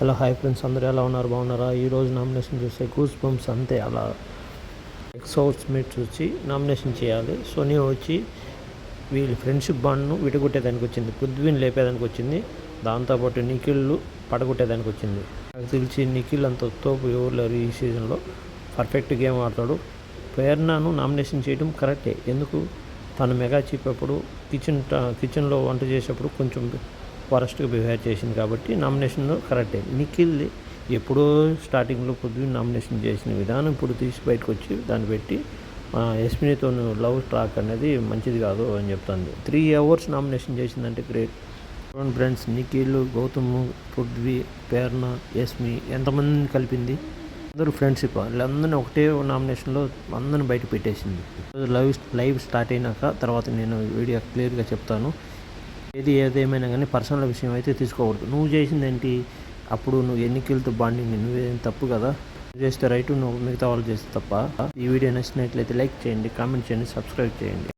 Hello hi friends, అందరూ ఎలా ఉన్నారు? బాగున్నారా? ఈరోజు నామినేషన్ చూస్తే గూస్ బంప్స్ అంతే. అలా ఎక్స్ హౌస్ మేట్స్ వచ్చి నామినేషన్ చేయాలి. సోనియా వచ్చి వీళ్ళ ఫ్రెండ్షిప్ బాండ్ను విడగొట్టేదానికి వచ్చింది, పృథ్వీని లేపేదానికి వచ్చింది, దాంతోపాటు నిఖిల్ పడగొట్టేదానికి వచ్చింది. నాకు తెలిసి నిఖిల్ అంత తోపు ఎవరు లేరు ఈ సీజన్లో. పర్ఫెక్ట్ గేమ్ ఆడతాడు. ప్రేరణను నామినేషన్ చేయడం కరెక్టే. ఎందుకు? తను మెగా చీప్ అప్పుడు కిచెన్లో వంట చేసేప్పుడు కొంచెం వరస్ట్గా బిహేవ్ చేసింది కాబట్టి నామినేషన్లో కరెక్టే. నిఖిల్ ఎప్పుడో స్టార్టింగ్లో పృథ్వీ నామినేషన్ చేసిన విధానం ఇప్పుడు తీసి బయటకు వచ్చి దాన్ని పెట్టి యస్మినితో లవ్ ట్రాక్ అనేది మంచిది కాదు అని చెప్తుంది. 3 hours నామినేషన్ చేసిందంటే గ్రేట్. చూడండి ఫ్రెండ్స్, నిఖిల్, గౌతమ్, పృథ్వీ, ప్రేరణ, యస్మి ఎంతమందిని కలిపింది. అందరూ ఫ్రెండ్షిప్. వీళ్ళందరినీ ఒకటే నామినేషన్లో అందరిని బయట పెట్టేసింది. లైవ్ స్టార్ట్ అయినాక తర్వాత నేను వీడియో క్లియర్గా చెప్తాను. ఏదేమైనా కానీ పర్సనల్ విషయం అయితే తీసుకోకూడదు. నువ్వు చేసింది ఏంటి? అప్పుడు నువ్వు ఎన్నికలతో బాండింగ్ నువ్వేం తప్పు కదా. నువ్వు చేస్తే రైట్, నువ్వు మిగతా వాళ్ళు చేస్తే తప్ప. ఈ వీడియో నచ్చినట్లయితే లైక్ చేయండి, కామెంట్ చేయండి, సబ్స్క్రైబ్ చేయండి.